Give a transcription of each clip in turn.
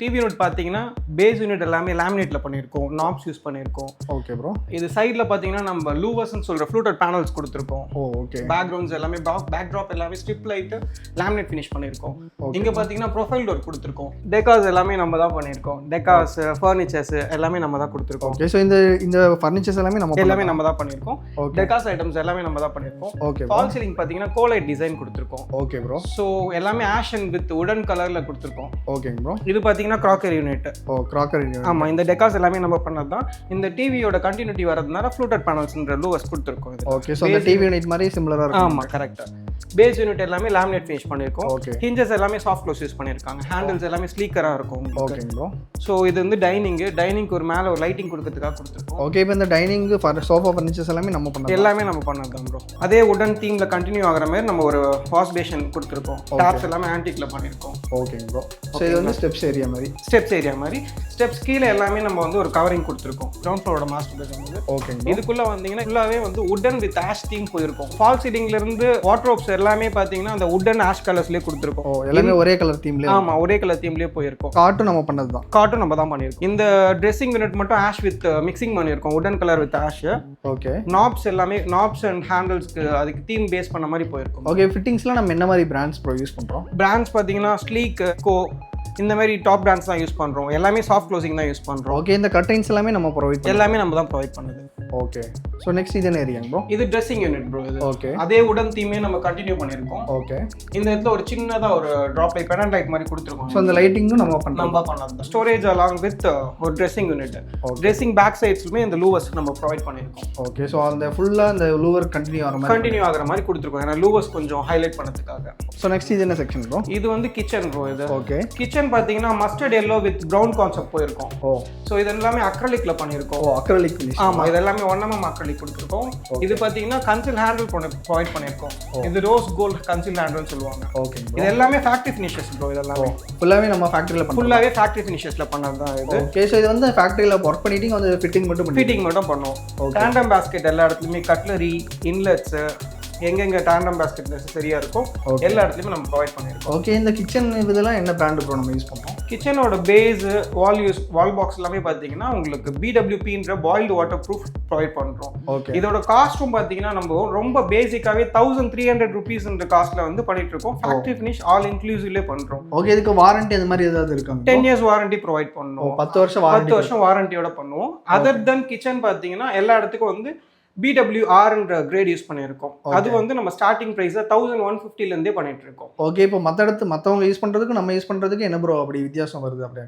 TV unit பார்த்தீங்கன்னா base unit எல்லாமே லேமினேட்டில் பண்ணியிருக்கோம், நாப்ஸ் யூஸ் பண்ணியிருக்கோம். Okay bro. இது சைடில் பார்த்தீங்கன்னா நம்ம லூவர்ஸ்ன்னு சொல்கிற ஃப்ளூட்டட் பேனல்ஸ் கொடுத்துருக்கோம். ஓகே. பேக்ரவுண்ட்ஸ் எல்லாமே பேக் ட்ராப் எல்லாமே ஸ்ட்ரிப் லைட்டு லேமினேட் ஃபினிஷ் பண்ணியிருக்கோம். இங்கே பார்த்தீங்கன்னா ப்ரொஃபைல் டோர் கொடுத்துருக்கோம். டெக்காஸ் எல்லாமே நம்ம தான் பண்ணியிருக்கோம். டெக்காஸ், ஃபர்னிச்சர்ஸ் எல்லாமே நம்ம தான் கொடுத்துருக்கோம். ஓகே. ஸோ இந்த ஃபர்னிச்சர்ஸ் எல்லாமே நம்ம தான் பண்ணியிருக்கோம். டெக்காஸ் ஐட்டம்ஸ் எல்லாமே நம்ம தான் பண்ணியிருக்கோம். ஓகே. ஃபால் சீலிங் பார்த்தீங்கன்னா கோலைட் டிசைன் கொடுத்துருக்கோம். Okay bro. ஸோ எல்லாமே ஆஷ் அண்ட் வித் உடன் கலரில் கொடுத்துருக்கோம். ஓகேங்க ப்ரோ. இது பார்த்தீங்கன்னா கிராக்கரி யூனிட். கிராக்கரி. ஆமா, இந்த டெக்காஸ் எல்லாமே நம்ம பண்ணது தான். இந்த டிவியோட கண்டினியூட்டி வரதுனால ஃப்ளூட்டட் பேனல்ஸ்ன்ற லூவர்ஸ் கொடுத்துருக்கோம். ஓகே. ஸோ அந்த டிவி யூனிட் மாதிரி சிமிலரா இருக்கும். ஆமா, கரெக்டா. பேஸ் யூனிட் எல்லாமே லேமினேட் ஃபினிஷ் பண்ணிருக்கோம். ஓகே. ஹிஞ்சஸ் எல்லாமே சாஃப்ட் க்ளோஸ் யூஸ் பண்ணிருக்காங்க. ஹேண்டில்ஸ் எல்லாமே ஸ்லீக்கரா இருக்கும். ஓகேங்க ப்ரோ. ஸோ இது வந்து டைனிங்க்கு ஒரு மேலே ஒரு லைட்டிங் கொடுக்கறதுக்காக கொடுத்துருக்கோம். ஓகே. இப்போ இந்த டைனிங் சோஃபா ஃபர்னிச்சர்ஸ் எல்லாமே நம்ம பண்ணது எல்லாமே நம்ம பண்ணது தான் ப்ரோ. அதே உடன் தீம்ல கண்டினியூ ஆகிற மாதிரி நம்ம ஒரு வாஷ் பேஷன் கொடுத்துருக்கோம். டாப்ஸ் எல்லாமே ஆன்டிக்ல பண்ணிருக்கோம். ஓகேங்க ப்ரோ. ஸோ இது வந்து ஸ்டெப்ஸ் ஏரியா மாதிரி ஸ்டெப்ஸ் கீழே எல்லாமே நம்ம வந்து ஒரு கவரிங் கொடுத்துருக்கோம். கிரவுண்ட் ஃப்ளோரோட மாஸ்டர் பெட்ரூம் வந்து. ஓகேங்க. இதுக்குள்ள வந்தீங்கன்னா ஃபுல்லாவே வந்து உடன் வித் ஆஷ் தீம் போயிருக்கும். ஃபால் சீலிங்ல இருந்து வார்ட்ரோப்ஸ் எல்லாமே பாத்தீங்கன்னா அந்த உடன் ஆஷ் கலர்ஸ்லயே கொடுத்துருக்கோம். எல்லாமே ஒரே கலர் தீம்லயே. ஆமா, ஒரே கலர் தீம்லயே போயிருக்கும். காட்டும் நம்ம பண்ணது தான். காட்டும் நம்ம தான் பண்ணியிருக்கோம். இந்த ட்ரெஸ்ஸிங் யூனிட் மட்டும் ஆஷ் வித் மிக்சிங் பண்ணியிருக்கோம். உடன் colour with ash. Okay. Knobs எல்லாமே நாப்ஸ் அண்ட் ஹேண்டில்ஸ்க்கு அதுக்கு தீம் பேஸ் பண்ண மாதிரி போயிருக்கும். ஓகே. ஃபிட்டிங்ஸ்லாம் நம்ம என்ன மாதிரி பிராண்ட்ஸ் ப்ரோ யூஸ் பண்றோம்? பிராண்ட்ஸ் பாத்தீங்கன்னா ஸ்லீக், கோ, இந்த மாதிரி டாப் பிராண்ட்ஸ் தான் யூஸ் பண்றோம். எல்லாமே சாஃப்ட் க்ளோசிங் தான் யூஸ் பண்றோம். ஓகே. இந்த கர்டைன்ஸ் எல்லாமே நம்ம ப்ரொவைட் எல்லாமே நம்ம தான் ப்ரொவைட் பண்ணுது. ஓகே. ஸோ நெக்ஸ்ட் இது என்ன ஏரியாங்க ப்ரோ? இது ட்ரெஸ்ஸிங் யூனிட் ப்ரோ. இது ஓகே. அதே உடன் தீமே நம்ம கண்டினியூ பண்ணியிருக்கோம். ஓகே. இந்த இடத்துல ஒரு சின்னதா ஒரு ட்ராப் லைட் பெனல் லைட் மாதிரி கொடுத்துருக்கோம். ஸோ அந்த லைட்டிங்கும் நம்ம பண்ணலாம். ஸ்டோரேஜ் அலாங் வித் ஒரு ட்ரெஸ்ஸிங் யூனிட். ட்ரெஸ்ஸிங் பேக் சைட்ஸ்லுமே இந்த லூவர்ஸ் நம்ம ப்ரொவைட் பண்ணியிருக்கோம். ஓகே. ஸோ அந்த ஃபுல்லாக அந்த லூவர் கண்டினியூ ஆகிற மாதிரி கொடுத்துருக்கோம். ஏன்னா லூவர்ஸ் கொஞ்சம் ஹைலைட் பண்ணதுக்காக. ஸோ நெக்ஸ்ட் இது என்ன செக்ஷன் ப்ரோ? இது வந்து கிச்சன் ப்ரோ. இது ஓகே. கிச்சன் பார்த்தீங்கன்னா mustard yellow with brown concept போயிருக்கோம். ஸோ இது எல்லாமே அக்ரலிக்ல பண்ணியிருக்கோம். அக்ரலிக். ஆமா, இது எல்லாமே 1mm அக்ரலிக் கொடுத்துருக்கோம். இது பார்த்தீங்கன்னா கன்சில் ஹேண்டில் ப்ரொவைட் பண்ணியிருக்கோம். இது ரோஸ் கோல்ட் கன்சில் ஹேண்டில் சொல்லுவாங்க. ஓகே. இது எல்லாமே ஃபேக்டரி ஃபினிஷஸ் ப்ரோ. இது எல்லாமே ஃபுல்லாவே நம்ம ஃபேக்டரியில ஃபுல்லாவே ஃபேக்டரி ஃபினிஷஸ்ல பண்ணது தான் இது. ஓகே. ஸோ இது வந்து ஃபேக்டரியில ஒர்க் பண்ணிட்டு வந்து ஃபிட்டிங் மட்டும் பண்ணுவோம். டேண்டம் பாஸ்கெட் எல்லா இடத்துலயுமே கட்லரி, இன்லெட்ஸ், எங்கெங்க டேண்டம் பாஸ்கெட் நெசசரியா இருக்கும் எல்லா இடத்துலயுமே நம்ம ப்ரொவைட் பண்ணிருக்கோம். ஓகே. இந்த கிச்சன் இதெல்லாம் என்ன பிராண்ட் ப்ரோ நம்ம யூஸ் பண்றோம்? கிச்சனோட பேஸ், வால் பாக்ஸ் எல்லாமே பாத்தீங்கன்னா உங்களுக்கு BWPன்ற பாயில்டு வாட்டர் ப்ரூஃப் ப்ரொவைட் பண்றோம். ஓகே. இதோட காஸ்ட்டும் பாத்தீங்கன்னா நம்ம ரொம்ப பேசிக்காவே 1300 rupees காஸ்ட்ல வந்து பண்ணிட்டு இருக்கோம். ஃபேக்டரி ஃபினிஷ் ஆல் இன்க்ளூசிவ்ல பண்றோம். ஓகே. இதுக்கு வாரண்டி அந்த மாதிரி ஏதாவது இருக்காங்க? 10 years வாரண்டி ப்ரொவைட் பண்ணுவோம். 10 வருஷம் வாரண்டியோட பண்ணுவோம். அதர் தென் கிச்சன் பாத்தீங்கன்னா எல்லா இடத்துக்கும் வந்து BWRன்ற கிரேட் யூஸ் பண்ணியிருக்கோம். அது வந்து நம்ம ஸ்டார்டிங் பிரைஸ் 1150 இருந்தே பண்ணிட்டு இருக்கோம். ஓகே. இப்போ மற்றவங்க யூஸ் பண்றதுக்கு நம்ம யூஸ் பண்றதுக்கு என்ன ப்ரோ அப்படி வித்தியாசம் வருது? அப்படி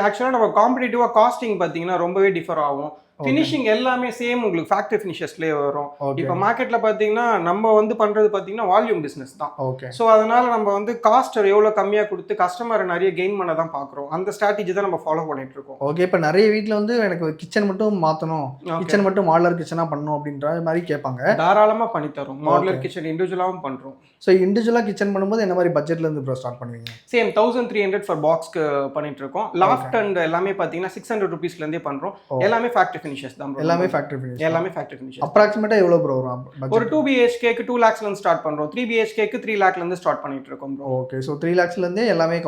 ஆக்சுவலா நம்ம காம்படிட்டிவா காஸ்டிங் பாத்தீங்கன்னா ரொம்பவே டிஃபர் ஆகும். ஃபினிஷிங் எல்லாமே சேம் உங்களுக்கு ஃபேக்டரி ஃபினிஷஸ்லயே வரும். இப்போ மார்க்கெட்ல பாத்தீங்கன்னா நம்ம வந்து பண்றது பாத்தீங்கன்னா வால்யூம் பிசினஸ் தான். ஓகே. ஸோ அதனால நம்ம வந்து காஸ்ட் எவ்வளவு கம்மியா கொடுத்து கஸ்டமரை நிறைய கெயின் பண்ண தான் பாக்குறோம். அந்த ஸ்ட்ராட்டஜி தான் நம்ம ஃபாலோ பண்ணிட்டு இருக்கோம். ஓகே. இப்போ நிறைய வீட்டில் வந்து எனக்கு கிச்சன் மட்டும் மாற்றணும், கிச்சன் மட்டும் மாடலர் கிச்சனாக பண்ணணும் அப்படின்ற மாதிரி கேட்பாங்க. தாராளமாக பண்ணி தரோம். மாடலர் கிச்சன் இண்டிவிஜுவலாகவும் பண்றோம். ஸோ இண்டிவிஜுவலாக கிச்சன் பண்ணும்போது என்ன மாதிரி பட்ஜெட்ல இருந்து ப்ரோ ஸ்டார்ட் பண்ணுவீங்க? சேம் 1300 ஃபார் பாக்ஸ்க்கு பண்ணிட்டு இருக்கோம். லாஃப்ட் அண்ட் எல்லாமே பாத்தீங்கன்னா 600 rupeesல இருந்தே பண்றோம். எல்லாமே ஃபேக்டரி ஃபினிஷஸ் தான். எல்லாமே ஃபேக்டரி ஃபினிஷ். அப்ராக்ஸிமேட்டா எவ்வளவு ப்ரோ வரும்? ஒரு 2 BHK க்கு 2 lakhsல இருந்து ஸ்டார்ட் பண்றோம். 3 BHK க்கு 3 lakhல இருந்து ஸ்டார்ட் பண்ணிட்டு இருக்கோம் ப்ரோ. ஓகே. சோ 3 lakhsல இருந்து எல்லாமே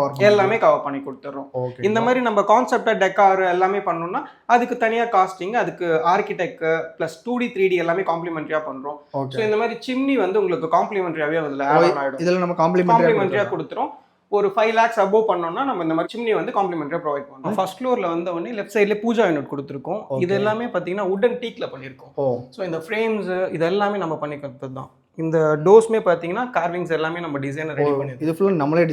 கவர் பண்ணி கொடுத்துறோம். இந்த மாதிரி நம்ம கான்செப்டா டெக்கார் எல்லாமே பண்ணனும்னா அதுக்கு தனியா காஸ்டிங், அதுக்கு ஆர்க்கிடெக்ட் பிளஸ் 2D 3D எல்லாமே காம்ப்ளிமெண்டரியா பண்றோம். சோ இந்த மாதிரி சிம்னி வந்து உங்களுக்கு காம்ப்ளிமெண்டரியாவே அதுல ஆட் ஆயிடும். இதெல்லாம் நம்ம காம்ப்ளிமெண்டரியா கொடுத்துறோம். ஒரு 5 lakhs above பண்ணோம்னா நம்ம இந்த மாதிரி சிம்னி வந்து காம்ப்ளிமெண்டரியா ப்ரொவைட் பண்றோம். ஃபர்ஸ்ட் ஃப்ளோர்ல வந்த உடனே லெஃப்ட் சைடுல பூஜா யூனிட் கொடுத்துருக்கோம். இது எல்லாமே பாத்தீங்கன்னா உடன் டீக்ல பண்ணிருக்கோம். சோ இந்த ஃப்ரேம்ஸ் இது எல்லாமே நம்ம பண்ணி கொடுத்தது தான். இந்த டோர்ஸ்மே பாத்தீங்கன்னா கார்விங்ஸ் எல்லாமே நம்ம டிசைனர் ரெடி பண்ணிருக்கோம். இது ஃபுல்லா நம்மளே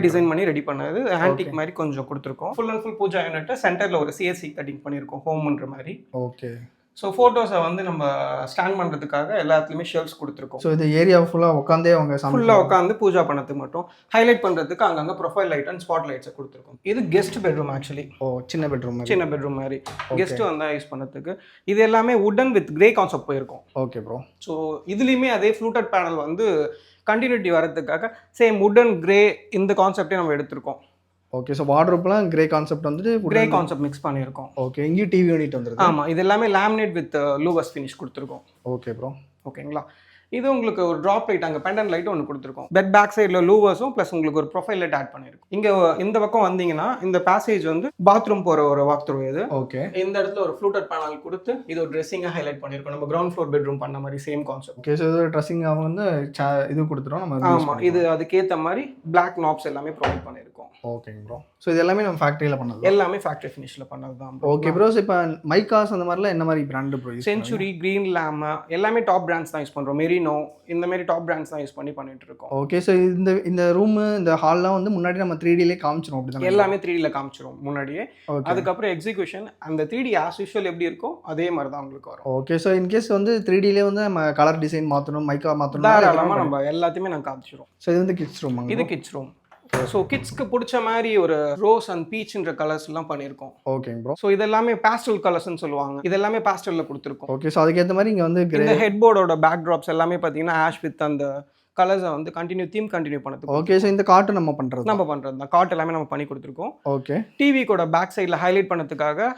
டிசைன் பண்ணி ரெடி பண்ணது. ஆன்டிக் மாதிரி கொஞ்சம் கொடுத்துருக்கோம். Full and full pooja unit சென்டர்ல ஒரு CSC கட்டிங் பண்ணிருக்கோம் ஹோம்ன்ற மாதிரி. ஓகே. ஸோ ஃபோட்டோஸை வந்து நம்ம ஸ்டாண்ட் பண்ணுறதுக்காக எல்லாத்துலேயுமே ஷெல்ஃப்ஸ் கொடுத்துருக்கோம். ஸோ இது ஏரியா ஃபுல்லாக உட்காந்து பூஜா பண்ணதுக்கு மட்டும் ஹைலைட் பண்ணுறதுக்கு அங்கங்கே ப்ரொஃபைல் லைட் அண்ட் ஸ்பாட் லைட்ஸை கொடுத்துருக்கோம். இது கெஸ்ட் பெட்ரூம். ஆக்சுவலி சின்ன பெட்ரூம் மாதிரி கெஸ்ட் வந்தால் யூஸ் பண்ணுறதுக்கு. இது எல்லாமே உடன் வித் கிரே கான்செப்ட் போயிருக்கும். Okay bro. ஸோ இதுலேயுமே அதே ஃப்ளூட்டட் பேனல் வந்து கண்டினியூட்டி வரதுக்காக சேம் உடன் கிரே இந்த கான்செப்டே நம்ம எடுத்திருக்கோம். ஓகே. ஸோ வார்ட்ரோப்லாம் கிரே கான்செப்ட் வந்துட்டு கிரே கான்செப்ட் மிக்ஸ் பண்ணியிருக்கோம். ஓகே. இங்கேயும் டிவி யூனிட் வந்துருக்கு. ஆமாம், இது எல்லாமே லேமினேட் வித் லூவர்ஸ் ஃபினிஷ் கொடுத்துருக்கோம். Okay bro. ஓகேங்களா. இது உங்களுக்கு ஒரு ட்ராப் லைட் அங்கே பெண்டன் லைட் ஒன்று கொடுத்துருக்கோம். பெட் பேக் சைடில் லூவர்ஸும் ப்ளஸ் உங்களுக்கு ஒரு ப்ரொஃபைல் லைட் ஆட் பண்ணியிருக்கும். இங்கே இந்த பக்கம் வந்தீங்கன்னா இந்த பேசேஜ் வந்து பாத்ரூம் போகிற ஒரு வாக் த்ரூ இது. ஓகே. இந்த இடத்துல ஒரு ஃப்ளூட்டட் பேனல் கொடுத்து இது ஒரு ட்ரெஸ்ஸிங்காக ஹைலைட் பண்ணியிருக்கோம். நம்ம கிரவுண்ட் ஃப்ளோர் பெட்ரூம் பண்ண மாதிரி சேம் கான்செப்ட். ஓகே. ஸோ இது ட்ரெஸ்ஸிங் வந்து இது கொடுத்துரும் நம்ம. ஆமாம், இது அதுக்கேற்ற மாதிரி பிளாக் நாப்ஸ் எல்லாமே ப்ரொவைட் பண்ணியிருக்கோம். ஓகேங்க ப்ரோ. ஸோ இது எல்லாமே நம்ம ஃபேக்ட்ரியில் பண்ணது? எல்லாமே ஃபேக்ட்ரி ஃபினிஷில் பண்ணது தான். Okay bro. இப்போ மைக்காஸ் அந்த மாதிரிலாம் என்ன மாதிரி பிராண்டு ப்ரோ? செஞ்சுரி, கிரீன் லேம் எல்லாமே டாப் பிராண்ட்ஸ் தான் யூஸ் பண்ணுறோம். மெரினோ இந்த மாதிரி டாப் பிராண்ட்ஸ் தான் யூஸ் பண்ணிட்டு இருக்கோம். ஓகே. ஸோ இந்த ரூமு இந்த ஹால்லாம் வந்து முன்னாடி நம்ம 3Dலே காமிச்சிரும் அப்படி தான்? எல்லாமே 3Dல காமிச்சிரும் முன்னாடியே. அதுக்கப்புறம் எக்ஸிக்யூஷன் அந்த 3D ஆஸ் யூஷுவல் எப்படி இருக்கோ அதே மாதிரி தான் உங்களுக்கு வரும். ஓகே. ஸோ இன்கேஸ் வந்து 3Dலே வந்து நம்ம கலர் டிசைன் மாற்றணும், மைக்கா மாற்றணும், தாராளமாக நம்ம எல்லாத்தையுமே நான் காமிச்சிரும். ஸோ இது வந்து கிட்ஸ் ரூம்? இது கிட்ஸ் ரூம். ஸோ கிட்ஸ்க்கு பிடிச்ச மாதிரி ஒரு ரோஸ் அண்ட் பீச்ன்ற கலர்ஸ் எல்லாம் பண்ணியிருக்கோம். ஓகேங்க ப்ரோ. ஸோ இது எல்லாமே பேஸ்டல் கலர்ஸ்னு சொல்லுவாங்க. இது எல்லாமே பேஸ்டலில் கொடுத்துருக்கோம். ஓகே. ஸோ அதுக்கேற்ற மாதிரி இங்கே வந்து இந்த ஹெட் போர்டோட பேக் ட்ராப்ஸ் எல்லாமே பார்த்தீங்கன்னா ஆஷ் வித் அந்த கலர்ஸை வந்து தீம் கண்டினியூ பண்ணுறது. ஓகே. ஸோ இந்த காட்டு நம்ம பண்ணுறது தான். காட் எல்லாமே நம்ம பண்ணி கொடுத்துருக்கோம். ஓகே. டிவி கூட பேக் சைடில் ஹைலைட் பண்ணதுக்காக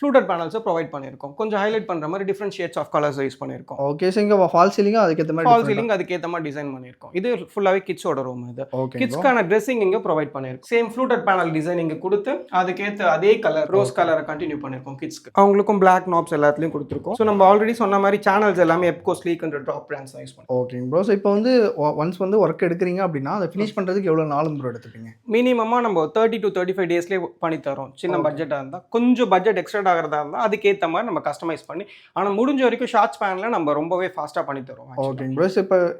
ஃப்ளூட்டட் பேனல்ஸை ப்ரொவைட் பண்ணியிருக்கோம். கொஞ்சம் ஹைலைட் பண்ணுற மாதிரி different shades of colours use பண்ணியிருக்கோம். ஓகே. ஸோ இங்கே ஃபால் சீலிங்கும் அதுக்கேற்ற மாதிரி அதுக்கேற்ற மாதிரி டிசைன் பண்ணியிருக்கோம். இது ஃபுல்லாகவே கிட்ஸோட ரூம். இது ஓகே. கிட்ஸ்க்கான ட்ரெஸ்ஸிங் இங்கே ப்ரொவைட் பண்ணியிருக்கோம். சேம் ஃப்ளூட்டட் பேனல் டிசைன் இங்கே கொடுத்து அதுக்கேற்ற அதே கலர் ரோஸ் கலரை கண்டினியூ பண்ணியிருக்கோம் கிட்ஸ்க்கு. அவங்களுக்கும் பிளாக் நாப்ஸ் எல்லாத்துலையும் கொடுத்துருக்கோம். ஸோ நம்ம ஆல்ரெடி சொன்ன மாதிரி சேனல்ஸ் எல்லாமே எப்கோ ஸ்லீக்ன்ற டாப் பிராண்ட்ஸ் தான் யூஸ் பண்ணுவோம். ஓகேங்க ப்ரோ. ஸோ இப்போ வந்து ஒன்ஸ் வந்து ஒர்க் எடுக்கிறீங்க அப்படின்னா அதை ஃபினிஷ் பண்ணுறதுக்கு எவ்வளோ நாளும் ப்ரோ எடுத்துப்பீங்க? மினிமமாக நம்ம 30 to 35 டேஸ்லேயே பண்ணி தரோம். சின்ன பட்ஜெட்டாக இருந்தால், கொஞ்சம் பட்ஜெட் எக்ஸ்ட்ரா ஆகிறதா இருந்தால் அதுக்கேற்ற மாதிரி நம்ம கஸ்டமைஸ் பண்ணி, ஆனால் முடிஞ்ச வரைக்கும் ஷார்ட் ஸ்பேனில் நம்ம ரொம்பவே ஃபாஸ்ட்டாக பண்ணி தரோம். ஓகேங்க ப்ரோ.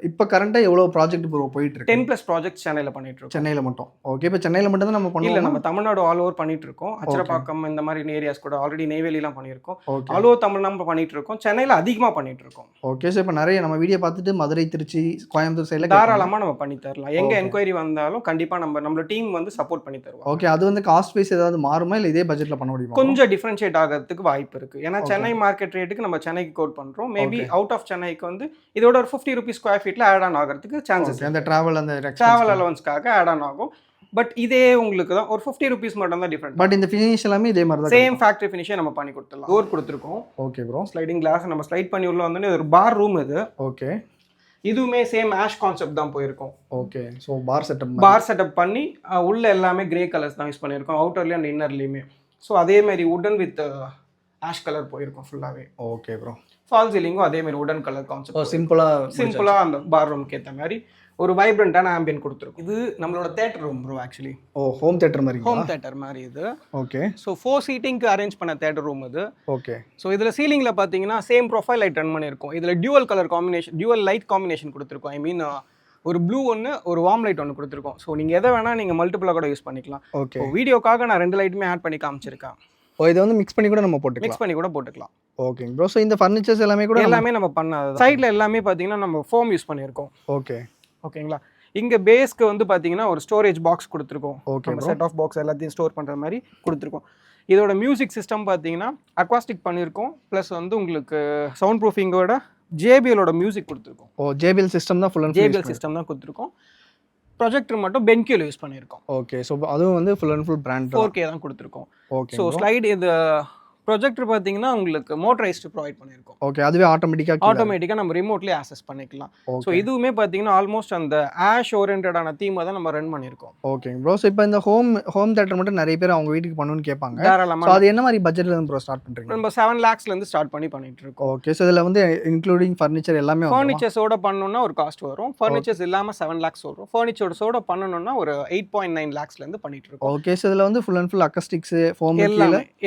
இப்போ கரண்ட்டாக எவ்வளோ ப்ராஜெக்ட் ப்ரோ போயிட்டு இருக்கு? 10+ ப்ராஜெக்ட் சென்னையில் பண்ணிட்டு இருக்கோம். சென்னையில் மட்டும்? ஓகே. இப்போ சென்னையில் மட்டும் தான் நம்ம பண்ணல, நம்ம தமிழ்நாடு ஆல் ஓவர் பண்ணிட்டு இருக்கோம். அச்சரப்பாக்கம் இந்த மாதிரி ஏரியாஸ் கூட ஆல்ரெடி நெய்வேலிலாம் பண்ணியிருக்கோம். ஆல் ஓவர் தமிழ் நம்ம பண்ணிட்டு இருக்கோம். சென்னையில் அதிகமாக பண்ணிட்டு இருக்கோம். ஓகே. ஸோ இப்போ நிறைய நம்ம வீடியோ பார்த்துட்டு மதுரை, திருச்சி, கோயம்புத்தூர் சைடில் தாராளமாக நம்ம பண்ணி தரலாம். எங்கே என்கொயரி வந்தாலும் கண்டிப்பாக நம்மளோட டீம் வந்து சப்போர்ட் பண்ணி தருவோம். ஓகே. அது வந்து காஸ்ட் வைஸ் ஏதாவது மாறுமா இல்லை இதே பட்ஜெட்டில் பண்ண முடியுமா? கொஞ்சம் டிஃபரன்ஷியேட் ஆகிறதுக்கு வாய்ப்பு இருக்குது. ஏன்னா சென்னை மார்க்கெட் ரேட்டுக்கு நம்ம சென்னைக்கு கோட் பண்ணுறோம். மேபி அவுட் ஆஃப் சென்னைக்கு வந்து இதோட ஒரு 50 rupees ஸ்கொயர் ஃபீட்டில் ஆட் ஆன் ஆகிறதுக்கு சான்சஸ். அந்த ட்ராவல் அலவன்ஸ்க்காக ஆட் ஆன் ஆகும். பட் இதே உங்களுக்கு தான் ஒரு 50 rupees மட்டும் தான் டிஃபரெண்ட். பட் இந்த ஃபினிஷ் எல்லாமே இதே மாதிரி தான், சேம் ஃபேக்டரி ஃபினிஷே நம்ம பண்ணி கொடுத்துடலாம். டோர் கொடுத்துருக்கோம். Okay bro. ஸ்லைடிங் கிளாஸ் நம்ம ஸ்லைட் பண்ணி உள்ள வந்தோடனே ஒரு பார் ரூம் இது. ஓகே. இதுவுமே சேம் ஆஷ் கான்செப்ட் தான் போயிருக்கும். ஓகே. ஸோ பார் செட்டப் பண்ணி உள்ள எல்லாமே கிரே கலர்ஸ் தான் யூஸ் பண்ணியிருக்கோம், அவுட்டர்லேயும் அண்ட் இன்னர்லேயுமே. ஸோ அதே மாதிரி உடன் வித் ஆஷ் கலர் போயிருக்கும் ஃபுல்லாகவே. Okay bro. ஃபால் சீலிங்கும் அதே மாதிரி உடன் கலர் கான்செப்ட். சிம்பிளாக அந்த பார் ரூம்க்கு ஏற்ற மாதிரி ஒரு வைப்ரண்டான ஆம்பியன் கொடுத்துருக்கும். இது நம்மளோட theatre room bro. Actually home theatre மாதிரி இது. ஓகே. ஸோ 4 சீட்டிங்க்கு அரேஞ்ச் பண்ண தேட்டர் ரூம் இது. ஓகே. ஸோ இதில் சீலிங்கில் பார்த்தீங்கன்னா சேம் ப்ரொஃபைல் லைட் ரன் பண்ணியிருக்கோம். இதில் டியூவல் லைட் காம்பினேஷன் கொடுத்துருக்கோம். ஐ மீன் ஒரு ப்ளூ ஒன்று, ஒரு வார்ம் லைட் ஒன்று கொடுத்துருக்கோம். ஸோ நீங்கள் எதை வேணால் நீங்கள் மல்டிபிளாக கூட யூஸ் பண்ணிக்கலாம். ஓகே. வீடியோக்காக நான் 2 லைட்டுமே ஆட் பண்ணி காமிச்சிருக்கேன். இதை வந்து மிக்ஸ் பண்ணி கூட நம்ம போட்டுக்கலாம். Okay bro. ஸோ இந்த ஃபர்னிச்சர்ஸ் எல்லாமே நம்ம பண்ணது. சைடில் எல்லாமே பார்த்தீங்கன்னா நம்ம ஃபோம் யூஸ் பண்ணியிருக்கோம். ஓகேங்களா. இங்கே பேஸ்க்கு வந்து பார்த்தீங்கன்னா ஒரு ஸ்டோரேஜ் பாக்ஸ் கொடுத்துருக்கோம். நம்ம செட் ஆஃப் பாக்ஸ் எல்லாத்தையும் ஸ்டோர் பண்ணுற மாதிரி கொடுத்துருக்கோம். இதோட மியூசிக் சிஸ்டம் பார்த்தீங்கன்னா அக்வாஸ்டிக் பண்ணியிருக்கோம். ப்ளஸ் வந்து உங்களுக்கு சவுண்ட் ப்ரூஃபிங்கோட JBLோட மியூசிக் கொடுத்துருக்கோம். JBL சிஸ்டம் தான் JBL சிஸ்டம் தான் கொடுத்துருக்கோம். ப்ரொஜெக்டர் மட்டும் பென்கியூல யூஸ் பண்ணியிருக்கோம். ஓகே. ஸோ அதுவும் வந்து full and full brand 4K தான் கொடுத்துருக்கோம். ஓகே. ஸோ ஸ்லைடு இது ப்ரொஜெக்டர் பார்த்தீங்கன்னா உங்களுக்கு மோட்டரைஸ்டு ப்ரொவைட் பண்ணியிருக்கோம். ஓகே. அதுவே ஆட்டோமேட்டிக்காக நம்ம ரிமோட்லேயே ஆக்சஸ் பண்ணிக்கலாம். ஸோ இதுவுமே பார்த்தீங்கன்னா ஆல்மோஸ்ட் அந்த ஆஷ் ஓரியன்டான தீமை தான் நம்ம ரன் பண்ணியிருக்கோம். Okay bro. ஸோ இப்போ இந்த ஹோம் தேட்டர் மட்டும் நிறைய பேர் அவங்க வீட்டுக்கு பண்ணணும்னு கேட்பாங்க. தாராளமாக. அது என்ன மாதிரி பட்ஜெட்ல இருந்து ப்ரோ ஸ்டார்ட் பண்ணுறீங்க? நம்ம 7 lakhsலேருந்து ஸ்டார்ட் பண்ணிட்டு இருக்கோம். ஓகே. ஸோ இதில் வந்து இன்க்ளூடிங் ஃபர்னிச்சர் எல்லாமே ஃபர்னிச்சர்ஸோட பண்ணணும்னா ஒரு காஸ்ட் வரும். ஃபர்னிச்சர்ஸ் இல்லாமல் 7 lakhs வரும். ஃபர்னிச்சர்ஸோட பண்ணணும்னா ஒரு 8.9 lakhsலேருந்து பண்ணிட்டு இருக்கோம். ஓகே. ஸோ இதில் வந்து ஃபுல் அண்ட் ஃபுல் அக்கஸ்டிக்ஸ் ஃபோம்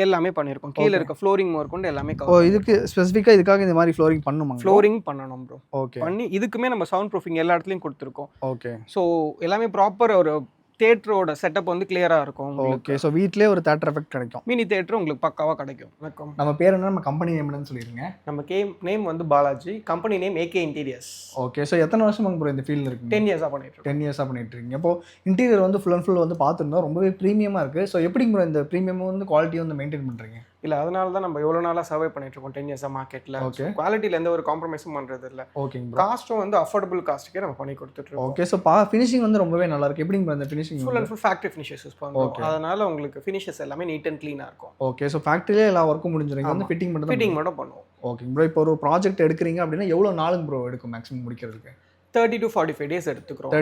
எல்லாமே பண்ணியிருக்கோம். கீழே இருக்க ஃப்ளோரிங் கொண்டு எல்லாமே இதுக்கு ஸ்பெசிஃபிக்கா இதுக்காக இந்த மாதிரி ஃப்ளோரிங் பண்ணணும் ப்ரோ. ஓகே. பண்ணி இதுக்குமே நம்ம சவுண்ட் ப்ரூஃபிங் எல்லா இடத்துலயும் கொடுத்துருக்கோம். ஓகே. ஸோ எல்லாமே ப்ராப்பர் ஒரு தியேட்டரோட செட்டப் வந்து கிளியரா இருக்கும். ஓகே. ஸோ வீட்லயே ஒரு தியேட்டர் எஃபெக்ட் கிடைக்கும். மினி தியேட்டர் உங்களுக்கு பக்காவா கிடைக்கும். நம்ம பேர் என்ன, நம்ம கம்பெனி நேம் என்னன்னு சொல்லிருங்க. நம்ம நேம் வந்து Balaji, company name AK interiors. Okay. So எத்தனை வருஷமா ப்ரோ இந்த ஃபீல்டில் இருக்கு? 10 years பண்ணிட்டு இருக்கோம். 10 years பண்ணிட்டு இருக்கீங்க. இப்போ இன்டீரியர் வந்து ஃபுல் அண்ட் ஃபுல் வந்து பார்த்துருந்தோம், ரொம்பவே ப்ரீமியமாக இருக்குது. ஸோ எப்படி ப்ரோ இந்த ப்ரீமியம் வந்து குவாலிட்டியை வந்து மெயின்டைன் பண்ணுறீங்க? இல்லை அதனால தான் நம்ம எவ்வளோ நாளாக சர்வே பண்ணிட்டு இருக்கோம் 10 இயர்ஸாக மார்க்கெட்டில். ஓகே குவாலிட்டியில் எந்த ஒரு காம்ப்ரமைஸும் பண்ணுறது இல்லை. ஓகேங்க. காஸ்ட்டும் வந்து அஃபோர்டபுள் காஸ்ட்டுக்கே நம்ம பண்ணி கொடுத்துட்ருக்கோம். ஓகே. ஸோ ஃபினிஷிங் வந்து ரொம்பவே நல்லா இருக்கு. எப்படிங்க அந்த finishing? Full and full factory finishes use பண்ணுறோம். அதனால உங்களுக்கு ஃபினிஷஸ் எல்லாமே நீட் அண்ட் க்ளீனாக இருக்கும். ஓகே. ஸோ ஃபேக்ட்ரியிலே எல்லா ஒர்க்கும் முடிஞ்சிருங்க. வந்து ஃபிட்டிங் மட்டும் பண்ணுவோம். ஓகேங்க ப்ரோ. இப்போ ஒரு ப்ராஜெக்ட் எடுக்கிறீங்க அப்படின்னா எவ்வளோ நாளுங்க ப்ரோ எடுக்கும் மேக்ஸிமம் முடிக்கிறதுக்கு? 30 to 45 days எடுத்துக்கிறோம்.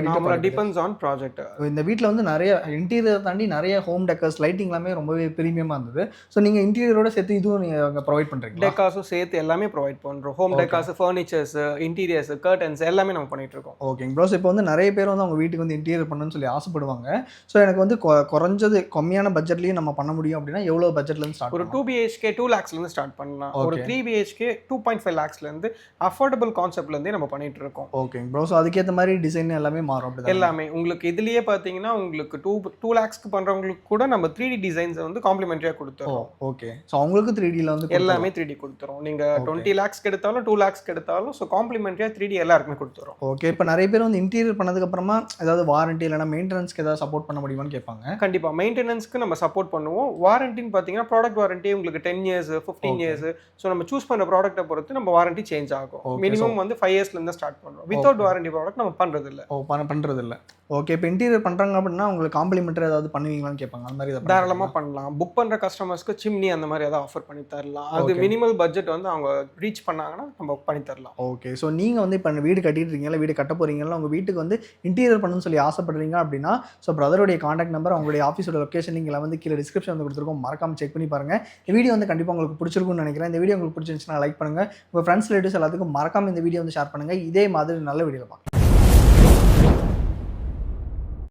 Depends on project. இந்த வீட்டில் வந்து நிறைய இன்டீரியர் தாண்டி நிறைய ஹோம் டெக்கர்ஸ் லைட்டிங் எல்லாமே ரொம்பவே ப்ரீமியமாக இருந்தது. ஸோ நீங்கள் இன்டீரியரோட சேர்த்து இதுவும் நீங்கள் ப்ரொவைட் பண்ணுறீங்க? டெக்காஸும் சேர்த்து எல்லாமே ப்ரொவைட் பண்ணுறோம். ஹோம் டெக்காஸ், ஃபர்னிச்சர்ஸ், இன்டீரியர்ஸ், கர்டன்ஸ் எல்லாமே நம்ம பண்ணிட்டு இருக்கோம். ஓகேங்க ப்ரோஸ். இப்போ வந்து நிறைய பேர் வந்து அவங்க வீட்டுக்கு வந்து இன்டீரியர் பண்ணணும்னு சொல்லி ஆசைப்படுவாங்க. ஸோ எனக்கு வந்து குறைஞ்சது கம்மியான பட்ஜெட்லையும் நம்ம பண்ண முடியும் அப்படின்னா எவ்வளோ பட்ஜெட்லேருந்து ஸ்டார்ட்? ஒரு 2 BHK 2 lakhsலேருந்து ஸ்டார்ட் பண்ணலாம். ஒரு 3 BHK 2.5 lakhsலேருந்து அஃபோர்டபுள் கான்செப்ட்லேருந்தே நம்ம பண்ணிட்டு இருக்கோம். ஓகேங்க ப்ரோ. ஸோ அதுக்கேற்ற மாதிரி டிசைன் எல்லாமே மாறும் அப்படி எல்லாமே உங்களுக்கு இதுலயே பாத்தீங்கன்னா உங்களுக்கு 2 lakhsக்கு பண்றவங்களுக்கு கூட நம்ம 3D டிசைன்ஸ் வந்து காம்ப்ளிமெண்டரியா கொடுத்துறோம். ஓகே. ஸோ அவங்களுக்கு 3Dல வந்து எல்லாமே 3D கொடுத்துறோம். நீங்க 20 lakhsக்கு எடுத்தாலும் 2 lakhsக்கு எடுத்தாலும் ஸோ காம்ப்ளிமெண்டரியா 3D எல்லாருக்குமே கொடுத்துறோம். ஓகே. இப்போ நிறைய பேர் வந்து இன்டீரியர் பண்ணதுக்கு அப்புறமா ஏதாவது வாரண்டி இல்லைனா மெயின்டெனன்ஸ்க்கு ஏதாவது சப்போர்ட் பண்ண முடியுமான்னு கேட்பாங்க. கண்டிப்பா மெயின்டெனன்ஸ்க்கு நம்ம சப்போர்ட் பண்ணுவோம். வாரண்டின்னு பாத்தீங்கன்னா ப்ராடக்ட் வாரண்டி உங்களுக்கு 10 years 15 years. ஸோ நம்ம சூஸ் பண்ற ப்ராடக்ட்டை பொறுத்து நம்ம வாரண்டி சேஞ்ச் ஆகும். மினிமம் வந்து 5 yearsல இருந்து ஸ்டார்ட் பண்றோம். வித்தவுட் வாரண்டி ப்ராடக்ட் நம்ம பண்றது இல்ல. பண்றது இல்லை. ஓகே. இப்போ இன்டீரியர் பண்ணுறாங்க அப்படின்னா உங்களுக்கு காம்ப்ளிமெண்டரி ஏதாவது பண்ணுவீங்களான்னு கேட்பாங்க. அந்த மாதிரி தாராளமாக பண்ணலாம். புக் பண்ணுற கஸ்டமர்ஸ்க்கு சிம்னி அந்த மாதிரி ஏதாவது ஆஃபர் பண்ணி தரலாம். அது மினிமல் பட்ஜெட் வந்து அவங்க ரீச் பண்ணாங்கன்னா நம்ம பண்ணி தரலாம். ஓகே. ஸோ நீங்கள் வந்து இப்போ வீடு கட்டிட்டு இருக்கீங்களா, வீடு கட்ட போகிறீங்களா, உங்கள் வீட்டுக்கு வந்து இன்டீரியர் பண்ணணும்னு சொல்லி ஆசைப்படுறீங்க அப்படின்னா ஸோ பிரதருடைய காண்டாக்ட் நம்பர், அவங்களுடைய ஆஃபீஸோட லொக்கேஷன் நீங்கள் வந்து கீழே டிஸ்கிரிப்ஷன் வந்து கொடுத்துருக்கோம். மறக்காம செக் பண்ணி பாருங்கள். இந்த வீடியோ வந்து கண்டிப்பாக உங்களுக்கு பிடிச்சிருக்கும்னு நினைக்கிறேன். இந்த வீடியோ உங்களுக்கு பிடிச்சிருந்துச்சுன்னா லைக் பண்ணுங்கள். உங்கள் ஃப்ரெண்ட்ஸ் ரிலேட்டிவ்ஸ் எல்லாத்துக்கும் மறக்காம இந்த வீடியோ வந்து ஷேர் பண்ணுங்கள். இதே மாதிரி நல்ல வீடியோ பார்க்கலாம்.